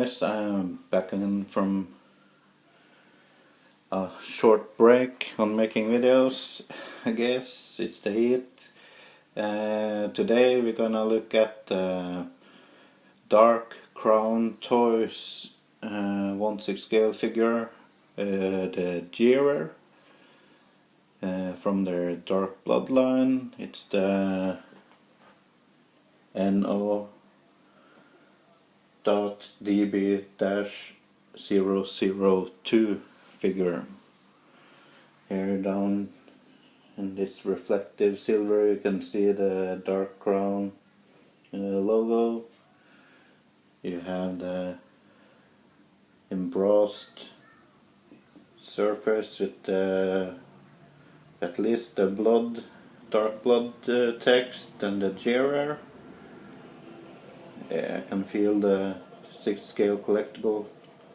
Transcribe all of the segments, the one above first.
guys, I'm back in from a short break on making videos. I guess it's the heat. Today we're gonna look at Dark Crown Toys 1/6 scale figure, the Jeerer, from their Dark Bloodline. It's the NO.DB-002 figure. Here down in this reflective silver you can see the Dark Crown logo. You have the embossed surface with at least the dark blood text and the Jeerer. Yeah, I can feel the 6 scale collectible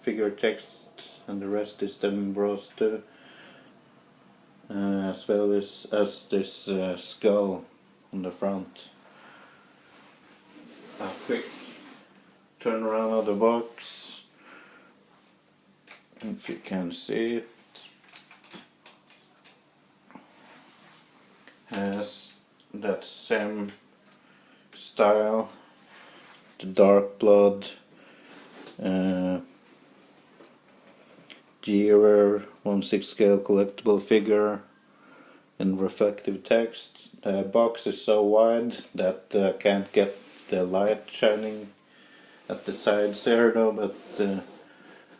figure text, and the rest is the embossed too, as well as this skull on the front. A quick turn around of the box, if you can see it. Has that same style, the dark blood Jeerer 1/6 scale collectible figure in reflective text. The box is so wide that I can't get the light shining at the sides there though, but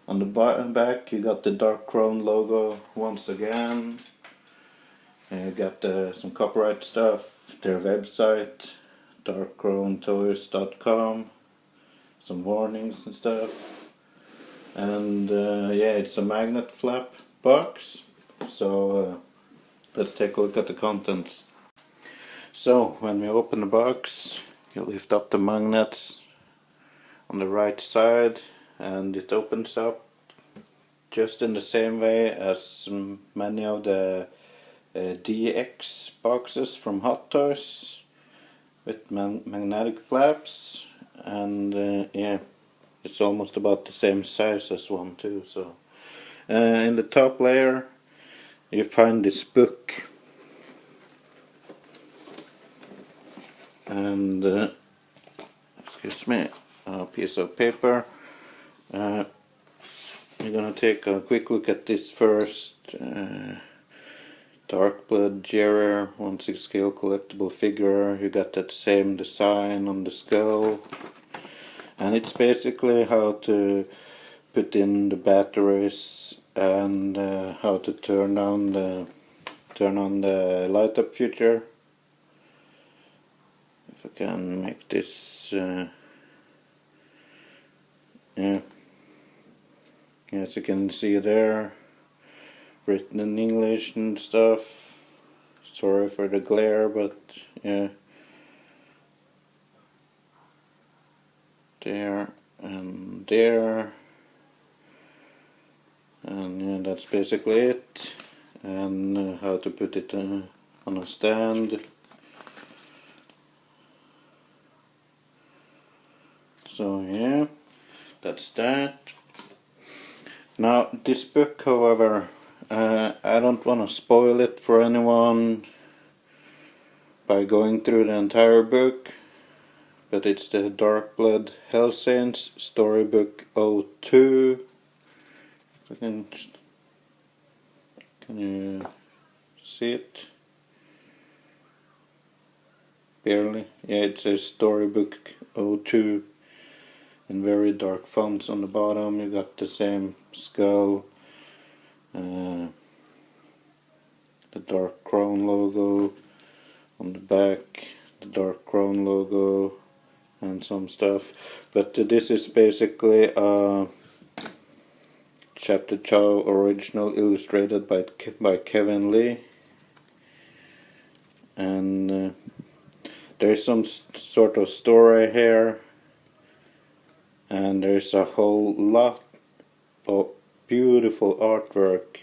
on the back you got the Dark Crown logo once again. You got some copyright stuff, their website, darkcrowntoys.com, some warnings and stuff, and yeah, it's a magnet flap box. So let's take a look at the contents. So when we open the box, you lift up the magnets on the right side and it opens up just in the same way as many of the DX boxes from Hot Toys, with magnetic flaps, and yeah, it's almost about the same size as one too. So in the top layer you find this book, and excuse me, a piece of paper. We're gonna take a quick look at this first. Dark Blood Jeerer 1/6 scale collectible figure. You got that same design on the skull, and it's basically how to put in the batteries and how to turn on the light up feature. If I can make this yeah, as you can see there, written in English and stuff. Sorry for the glare, but yeah, there and there, and yeah, that's basically it. And how to put it on a stand. So yeah, that's that. Now this book, however, I don't want to spoil it for anyone by going through the entire book, but it's the Dark Blood Hell Saints Storybook 02. If I can you see it? Barely. Yeah, it says Storybook 02 in very dark fonts on the bottom. You got the same skull, the Dark Crown logo on the back, the Dark Crown logo, and some stuff. But this is basically a Chapter 2 original, illustrated by Kevin Lee, and there's some sort of story here, and there's a whole lot of beautiful artwork,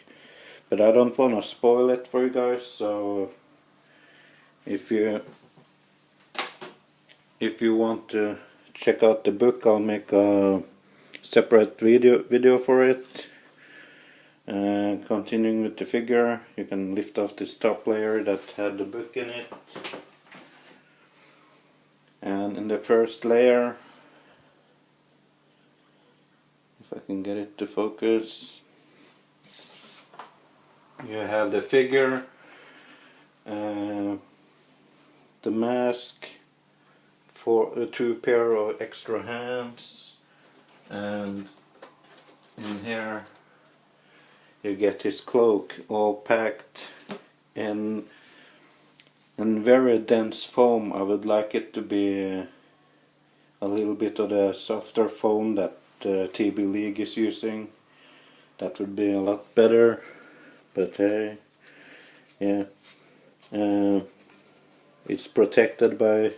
but I don't want to spoil it for you guys. So if you want to check out the book, I'll make a separate video for it. Continuing with the figure, you can lift off this top layer that had the book in it. And in the first layer, if I can get it to focus, you have the figure, the mask, for 2 pair of extra hands, and in here you get his cloak all packed in very dense foam. I would like it to be a little bit of the softer foam that TB League is using. That would be a lot better, but yeah, it's protected by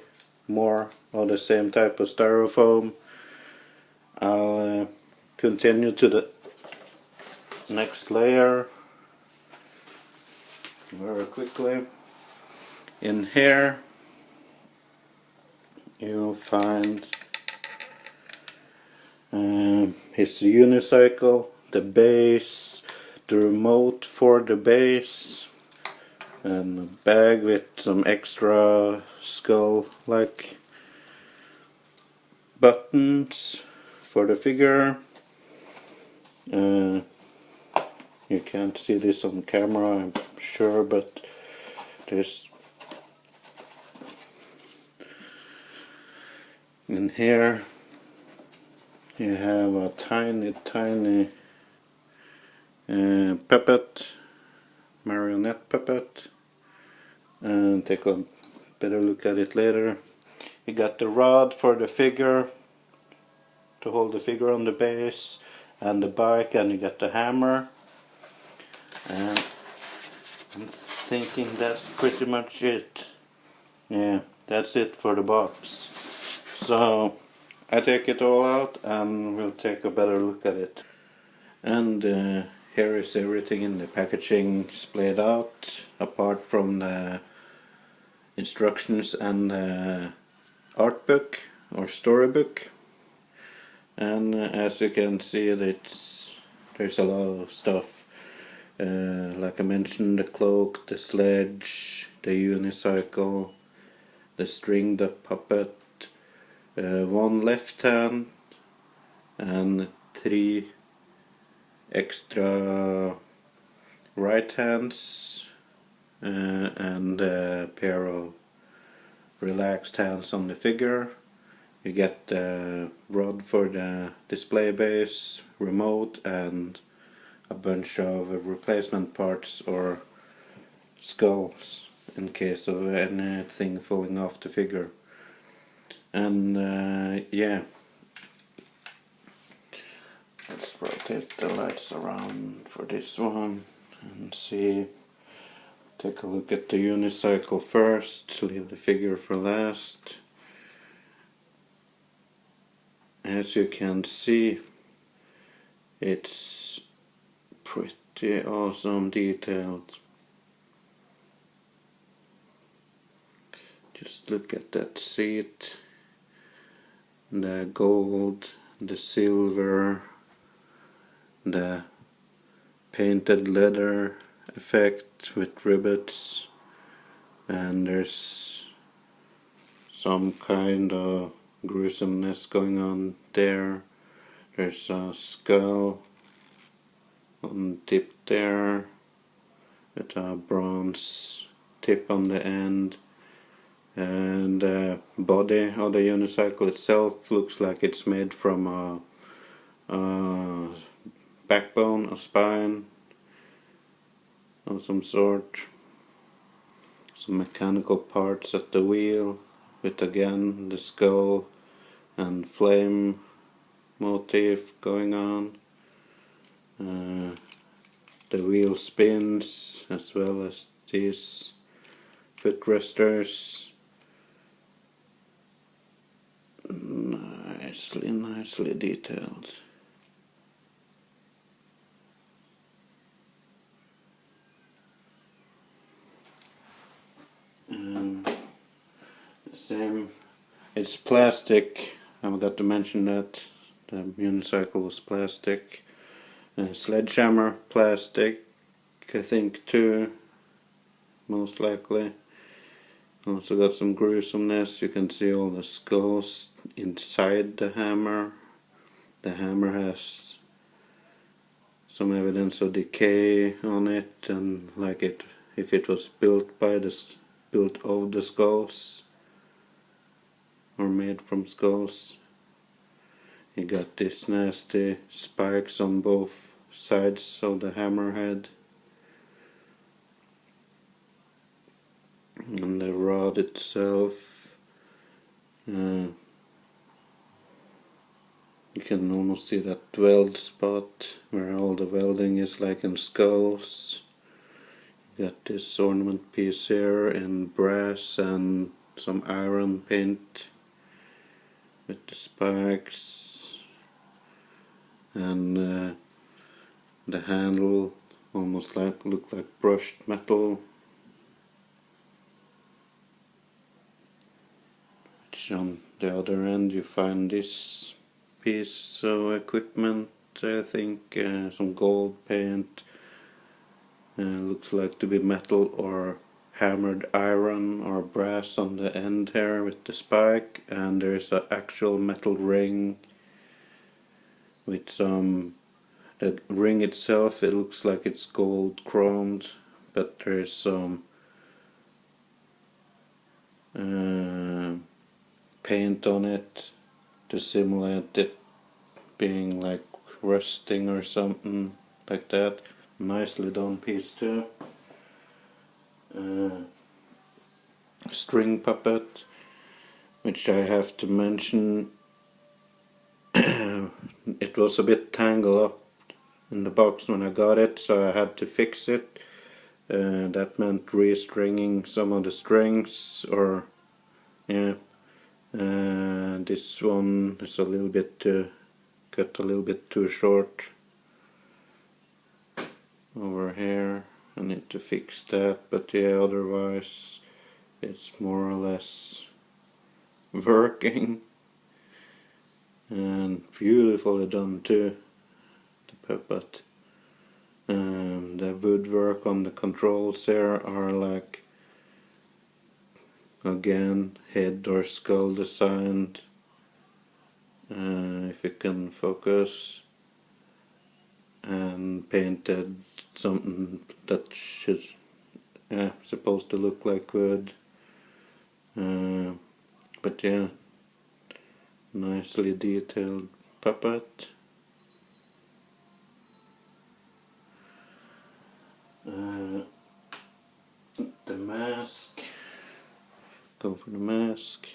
more of the same type of styrofoam. I'll continue to the next layer very quickly. In here you'll find his unicycle, the base, the remote for the base, and a bag with some extra skull-like buttons for the figure. You can't see this on camera, I'm sure, but there's in here you have a tiny puppet, marionette puppet, and take a better look at it later. You got the rod for the figure to hold the figure on the base, and the bike, and you got the hammer. And I'm thinking that's pretty much it. Yeah, that's it for the box. So I take it all out and we'll take a better look at it. And here is everything in the packaging splayed out, apart from the instructions and the art book or storybook. And as you can see, there's a lot of stuff. Like I mentioned, the cloak, the sledge, the unicycle, the string, the puppet, 1 left hand, and 3 extra right hands, and a pair of relaxed hands on the figure. You get the rod for the display base, remote, and a bunch of replacement parts or skulls in case of anything falling off the figure. And yeah, let's rotate the lights around for this one and see. Take a look at the unicycle first, leave the figure for last. As you can see, it's pretty awesome detailed. Just look at that seat, the gold, the silver, the painted leather effect with rivets, and there's some kind of gruesomeness going on there. There's a skull on tip there with a bronze tip on the end, and the body of the unicycle itself looks like it's made from a backbone, a spine of some sort. Some mechanical parts at the wheel with again the skull and flame motif going on. The wheel spins as well as these footresters. Nicely detailed. The same, it's plastic, I forgot to mention that. The Unicycle was plastic. Sledgehammer plastic, I think too, most likely. Also got some gruesomeness. You can see all the skulls inside the hammer. The hammer has some evidence of decay on it, and like it, if it was built of the skulls or made from skulls. You got these nasty spikes on both sides of the hammerhead, and the rod itself. You can almost see that weld spot where all the welding is like in skulls. You got this ornament piece here in brass and some iron paint with the spikes, and the handle almost look like brushed metal. Which on the other end you find this piece of equipment, I think, some gold paint, looks like to be metal or hammered iron or brass on the end here with the spike, and there's an actual metal ring with some, the ring itself, it looks like it's gold chromed, but there's some paint on it to simulate it being like rusting or something like that. Nicely done piece too. String puppet, which I have to mention, it was a bit tangled up in the box when I got it, so I had to fix it. That meant restringing some of the strings, or yeah. This one is a little bit cut a little bit too short over here. I need to fix that, but yeah, otherwise it's more or less working, and beautifully done too, the puppet. The woodwork on the controls here are like, again, head or skull designed, if you can focus, and painted something that should, supposed to look like wood, but yeah, nicely detailed puppet. The mask, go for the mask.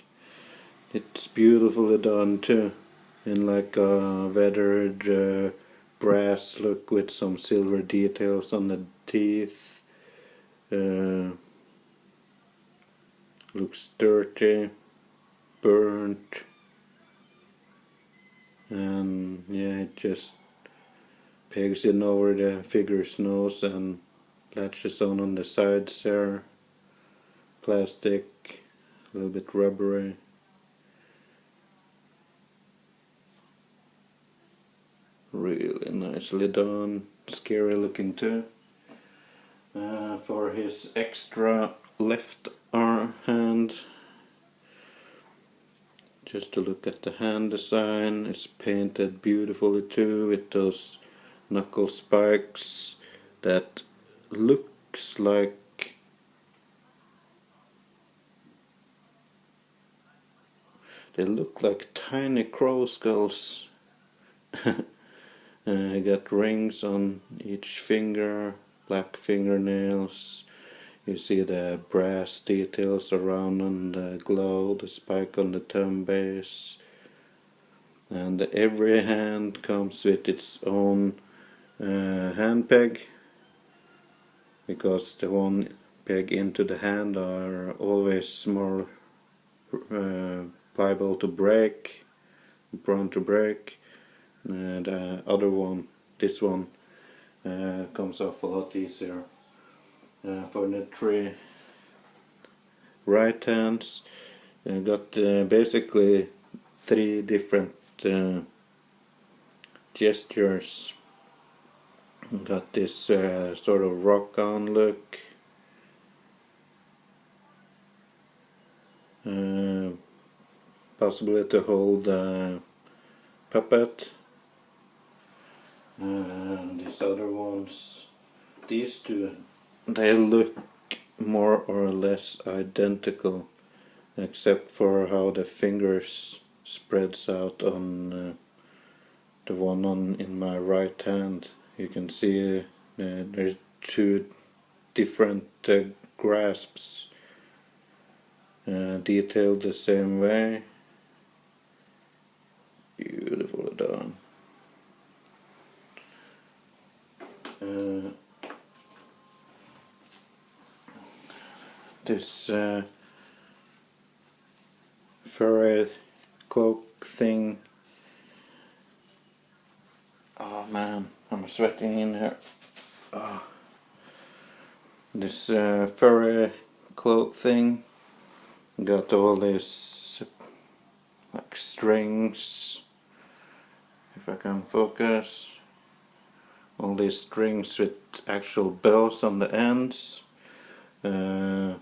It's beautifully done too, in like a weathered brass look with some silver details on the teeth. Looks dirty, burnt, and yeah, it just pegs in over the figure's nose and latches on the sides there. Plastic, a little bit rubbery. Really nicely done, scary looking too. For his extra left hand, just to look at the hand design, it's painted beautifully too, with those knuckle spikes that looks like they look like tiny crow skulls. Got rings on each finger, black fingernails. You see the brass details around on the glove, the spike on the thumb base. And every hand comes with its own hand peg, because the one peg into the hand are always more liable to break, prone to break. The other one, this one, comes off a lot easier. For the three right hands, got basically three different gestures. Got this sort of rock on look. Possibly to hold a puppet. And these other ones, these two, they look more or less identical, except for how the fingers spreads out on the one in my right hand. You can see there's two different grasps, detailed the same way. Beautifully done. This furry cloak thing. Oh man, I'm sweating in here. Oh. This furry cloak thing got all these like strings, if I can focus, all these strings with actual bells on the ends. You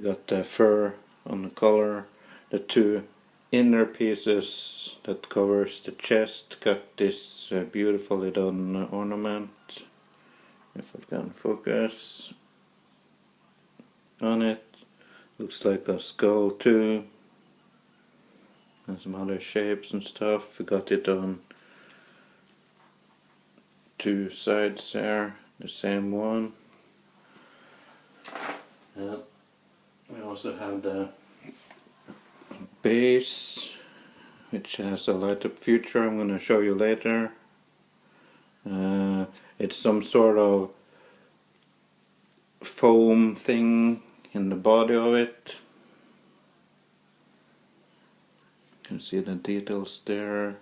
got the fur on the collar, the two inner pieces that covers the chest got this beautifully done ornament, if I can focus on it. Looks like a skull too, and some other shapes and stuff. We got it on two sides there, the same one. Yeah. We also have the base, which has a light up feature I'm going to show you later. It's some sort of foam thing in the body of it. You can see the details there.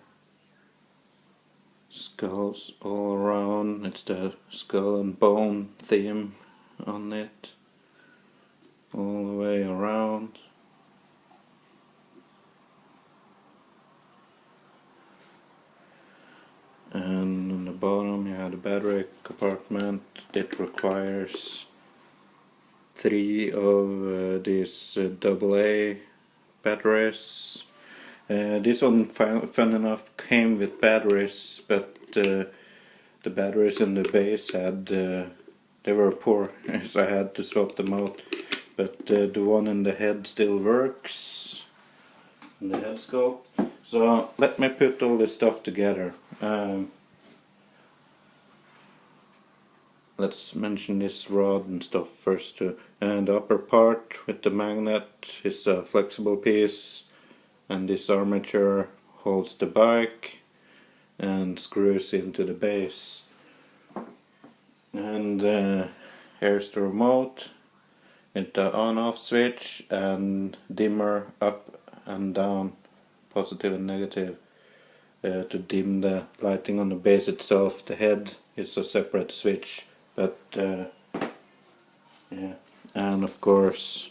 Skulls all around. It's the skull and bone theme on it, all the way around. And on the bottom you have the battery compartment. It requires 3 of these AA batteries. This one, fun enough, came with batteries, but the batteries in the base had they were poor, so I had to swap them out. But the one in the head still works, in the head sculpt. So let me put all this stuff together. Let's mention this rod and stuff first too. And the upper part with the magnet is a flexible piece, and this armature holds the bike and screws into the base. And here's the remote with the on-off switch and dimmer up and down, positive and negative, to dim the lighting on the base itself. The head is a separate switch, but yeah. And of course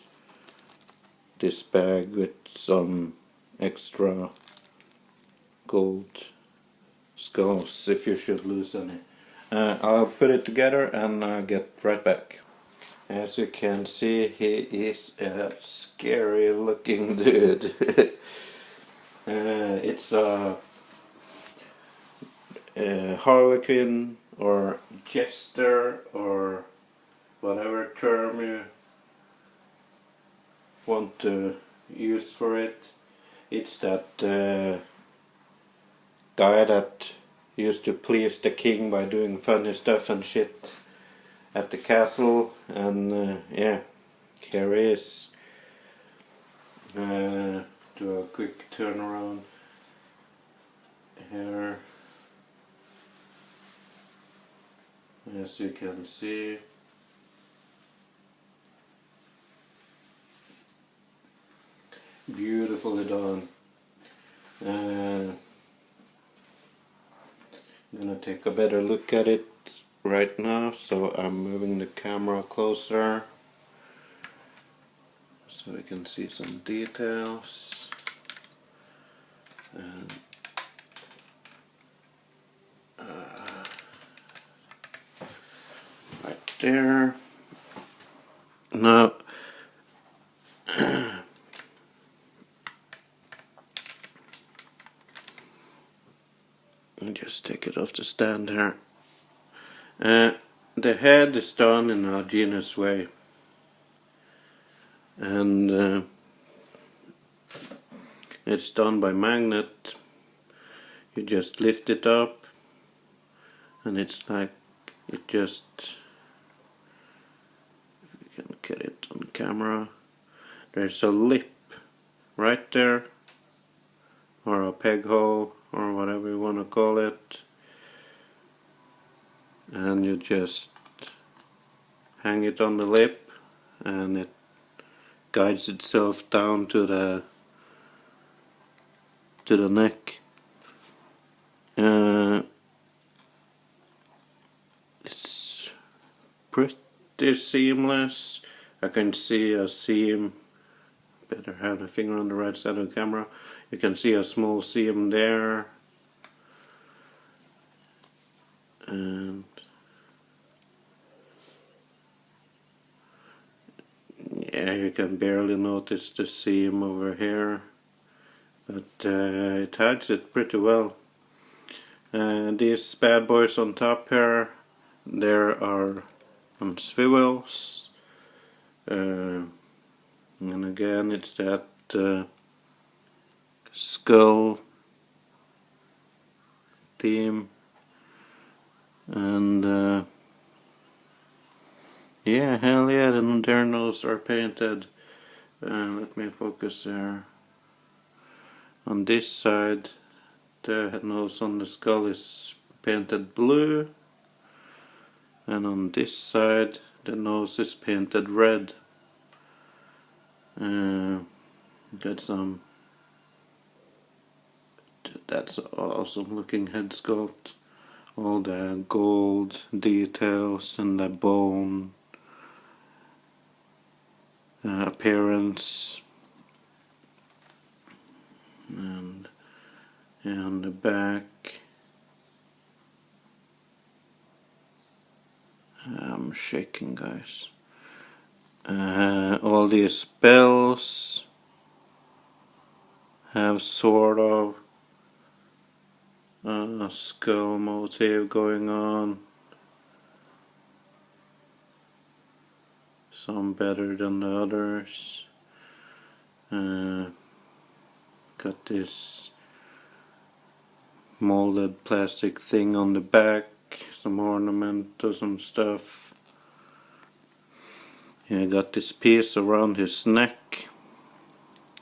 this bag with some extra gold skulls if you should lose any. I'll put it together and I'll get right back. As you can see, he is a scary looking dude. It's a harlequin or jester or whatever term you want to use for it. It's that guy that used to please the king by doing funny stuff and shit at the castle, and yeah, here he is. Do a quick turnaround here. As you can see, beautifully done. I'm gonna take a better look at it right now, so I'm moving the camera closer so we can see some details. And Right there. Now just take it off the stand here. The head is done in a genius way, and it's done by magnet. You just lift it up, and it's like it just, if you can get it on camera, there's a lip right there, or a peg hole, or whatever you want to call it, and you just hang it on the lip, and it guides itself down to the neck. It's pretty seamless. I can see a seam. Better have the finger on the right side of the camera. You can see a small seam there, and yeah, you can barely notice the seam over here, but it hides it pretty well. These bad boys on top here, there are on swivels, and again it's that skull theme, and yeah, hell yeah, their noses are painted. Let me focus there. On this side, the nose on the skull is painted blue, and on this side the nose is painted red. That's awesome looking head sculpt. All the gold details and the bone appearance, and on the back I'm shaking, guys. All these spells have sort of a skull motif going on. Some better than the others. Got this molded plastic thing on the back, some ornament or some stuff. Yeah, got this piece around his neck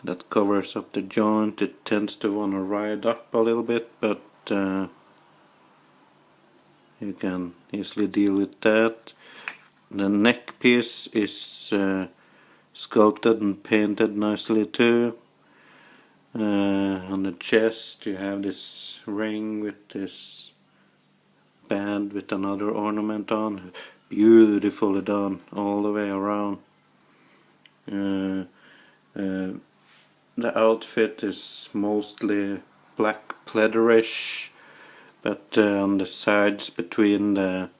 that covers up the joint. It tends to want to ride up a little bit, but you can easily deal with that. The neck piece is sculpted and painted nicely too. On the chest you have this ring with this band with another ornament on. Beautifully done all the way around. The outfit is mostly black pleatherish, but on the sides between the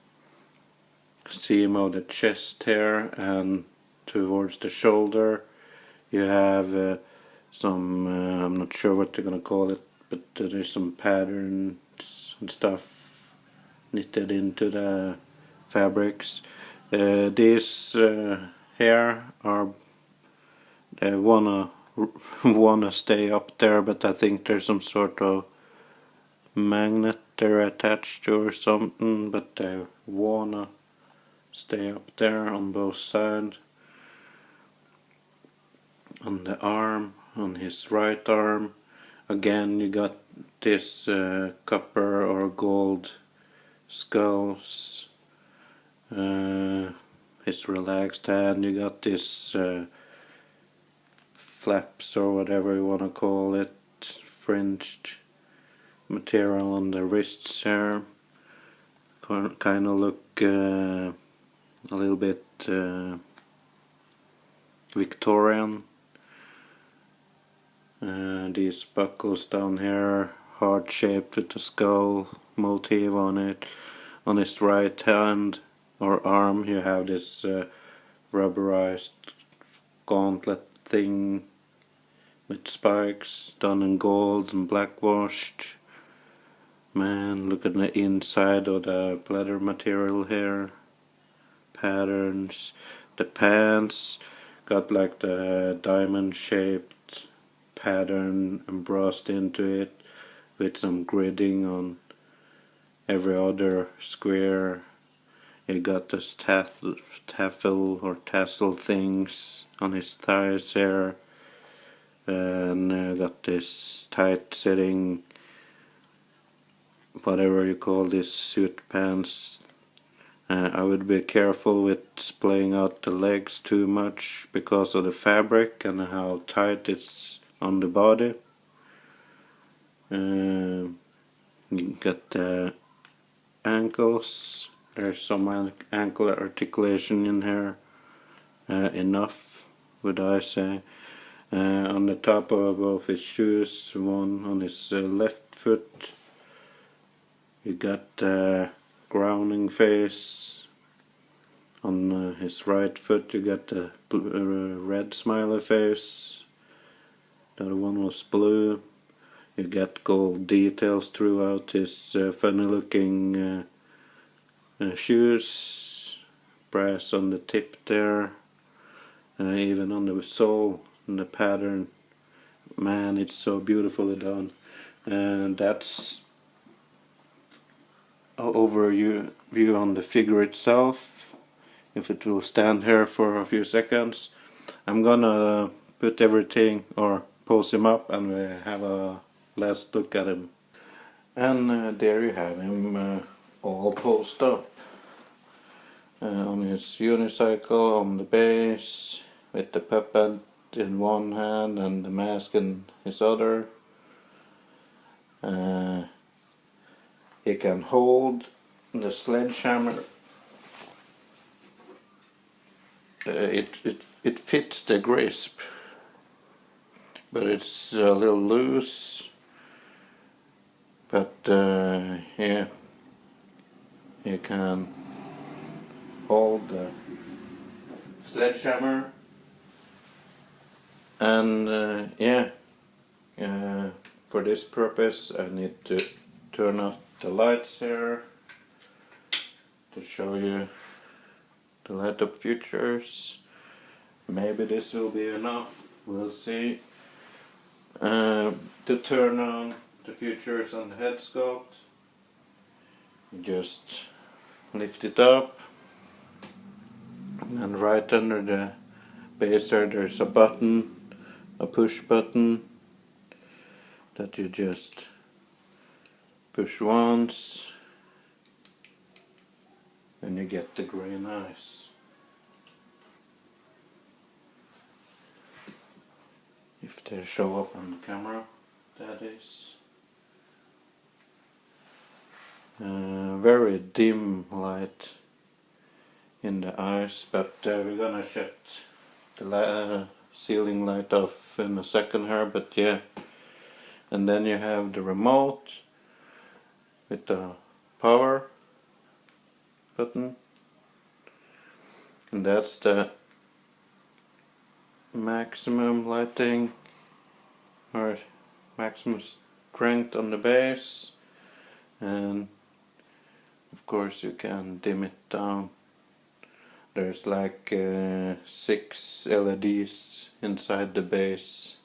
seam of the chest here and towards the shoulder you have some, I'm not sure what they're gonna call it, but there's some patterns and stuff knitted into the fabrics. These here are, they wanna stay up there, but I think there's some sort of magnet they're attached to or something, but they wanna stay up there on both sides. On the arm, on his right arm, again you got this copper or gold skulls. His relaxed hand, you got this flaps or whatever you want to call it, fringed material on the wrists here. Kind of look a little bit Victorian. These buckles down here, heart shaped with the skull motif on it. On his right hand or arm you have this rubberized gauntlet thing with spikes done in gold and black washed. Man, look at the inside of the leather material here. Patterns. The pants got like the diamond shaped pattern embossed into it with some gridding on every other square. You got this taffel or tassel things on his thighs here, and got this tight sitting, whatever you call this, suit pants. I would be careful with splaying out the legs too much because of the fabric and how tight it's on the body. You got the ankles. There's some ankle articulation in here, enough, would I say. On the top of both his shoes, one on his left foot, you got grounding face. On his right foot you got the red smiley face. The other one was blue. You got gold details throughout his funny looking shoes. Brass on the tip there. Even on the sole and the pattern. Man, it's so beautifully done. And that's an overview on the figure itself. If it will stand here for a few seconds. I'm gonna put everything or pose him up and we have a last look at him. And there you have him all posed up. On his unicycle on the base with the puppet in one hand and the mask in his other. He can hold the sledgehammer. It fits the grasp, but it's a little loose. But yeah, you can hold the sledgehammer, and yeah, for this purpose I need to turn off the lights here to show you the light up features. Maybe this will be enough, we'll see. To turn on the features on the head sculpt, you just lift it up, and right under the base there's a button, a push button that you just push once and you get the green eyes. If they show up on the camera, that is. Very dim light in the eyes, but we're gonna shut the ceiling light off in a second here, but yeah. And then you have the remote with the power button, and that's the maximum lighting or maximum strength on the base, and of course you can dim it down. There's like 6 LEDs inside the base,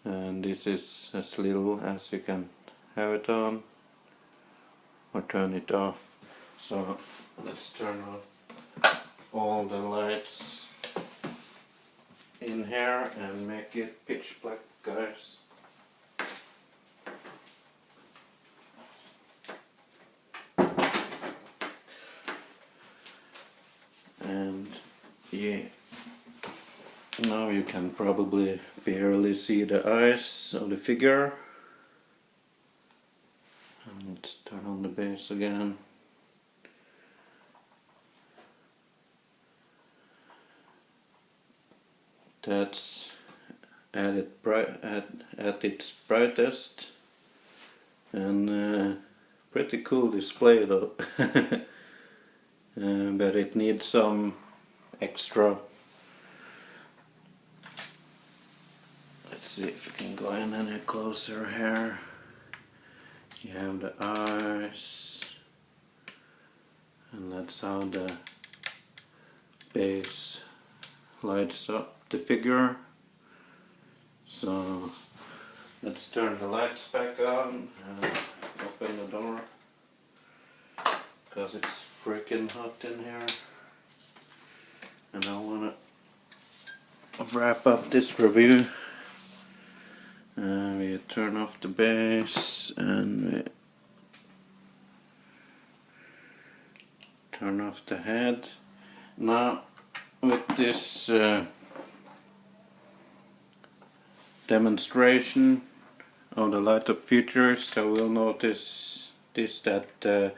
and this is as little as you can have it on or turn it off. So let's turn off all the lights in here and make it pitch black, guys. And yeah, now you can probably barely see the eyes of the figure. And let's turn on the base again. That's at its brightest. and pretty cool display though. But it needs some extra. Let's see if we can go in any closer here. You have the eyes, and that's how the base lights up the figure. So let's turn the lights back on and open the door, because it's freaking hot in here, and I want to wrap up this review. We turn off the base and we turn off the head. Now with this demonstration of the light up features, I will notice this, that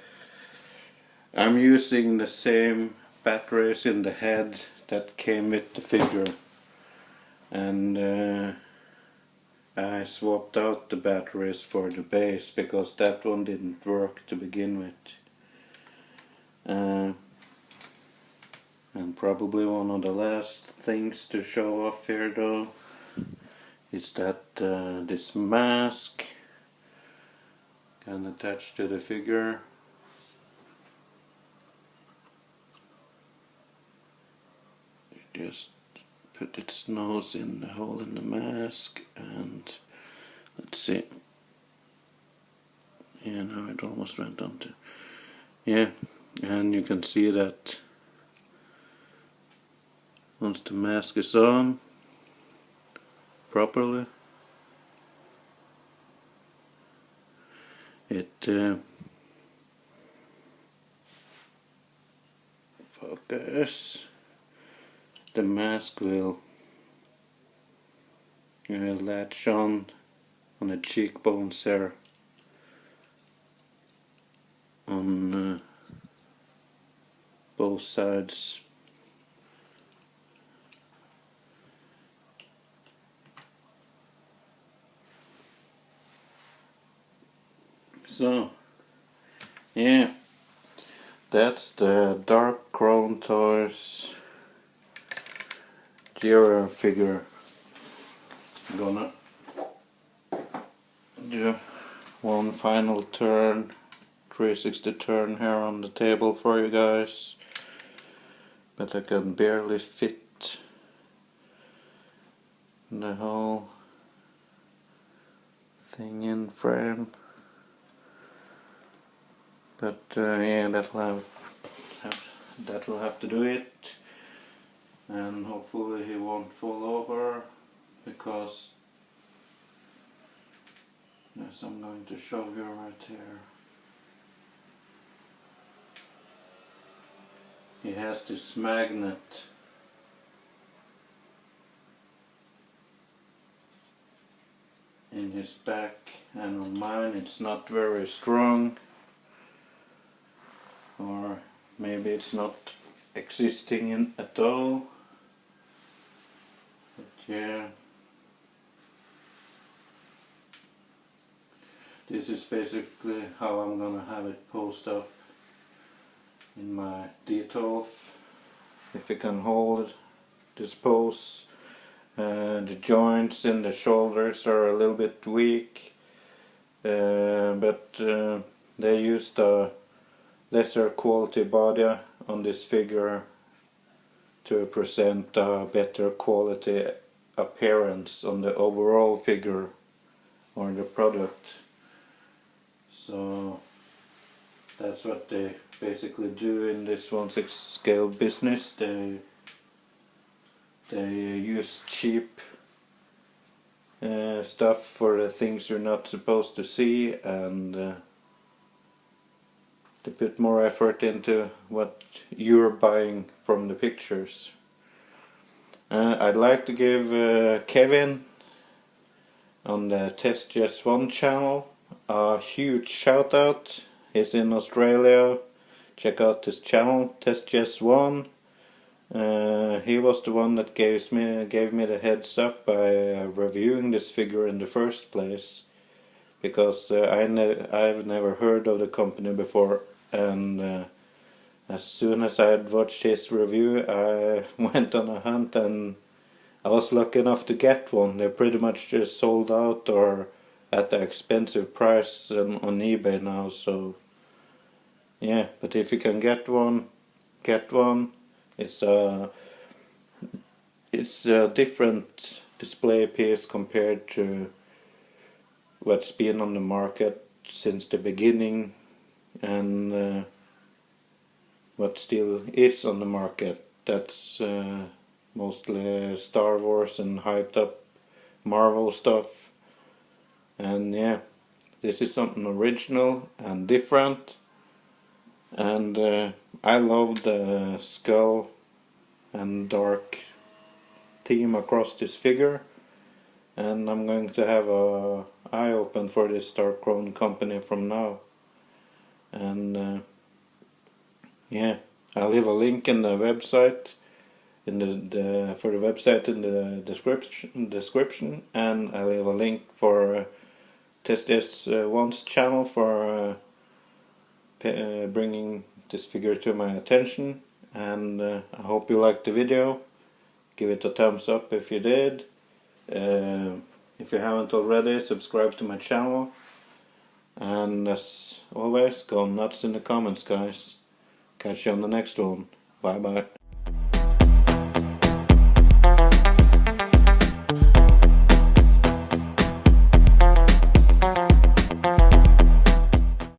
I'm using the same batteries in the head that came with the figure, and I swapped out the batteries for the base because that one didn't work to begin with. And probably one of the last things to show off here though is that this mask can attach to the figure. You just put its nose in the hole in the mask, and let's see. Yeah, now it almost went onto. Yeah, and you can see that once the mask is on properly, it focus. The mask will latch on the cheekbones there, on both sides. So yeah, that's the Dark Crown Toys Jeerer figure. I'm gonna do one final turn, 360 turn here on the table for you guys, but I can barely fit the whole thing in frame. But yeah, that will have to do it. And hopefully he won't fall over, because as I'm going to show you right here, he has this magnet in his back, and on mine it's not very strong, or maybe it's not existing at all. Yeah, this is basically how I'm gonna have it posed up in my detail. If you can hold this pose, the joints in the shoulders are a little bit weak, but they used a lesser quality body on this figure to present a better quality appearance on the overall figure or the product. So that's what they basically do in this 1/6 scale business. They use cheap stuff for the things you're not supposed to see, and they put more effort into what you're buying from the pictures. I'd like to give Kevin on the Test Just One channel a huge shout out. He's in Australia. Check out his channel, Test Just One. He was the one that gave me the heads up by reviewing this figure in the first place. because I've never heard of the company before, and as soon as I had watched his review, I went on a hunt, and I was lucky enough to get one. They're pretty much just sold out or at an expensive price on eBay now, so yeah, but if you can get one, get one. It's a different display piece compared to what's been on the market since the beginning, and what still is on the market. That's mostly Star Wars and hyped up Marvel stuff. And yeah, this is something original and different. And I love the skull and dark theme across this figure. And I'm going to have a eye open for this Dark-Crown company from now. And yeah, I'll leave a link in the website, in for the website in the description, and I'll leave a link for Test This Once channel for bringing this figure to my attention. And I hope you liked the video. Give it a thumbs up if you did. If you haven't already, subscribe to my channel. And as always, go nuts in the comments, guys. Catch you on the next one. Bye bye.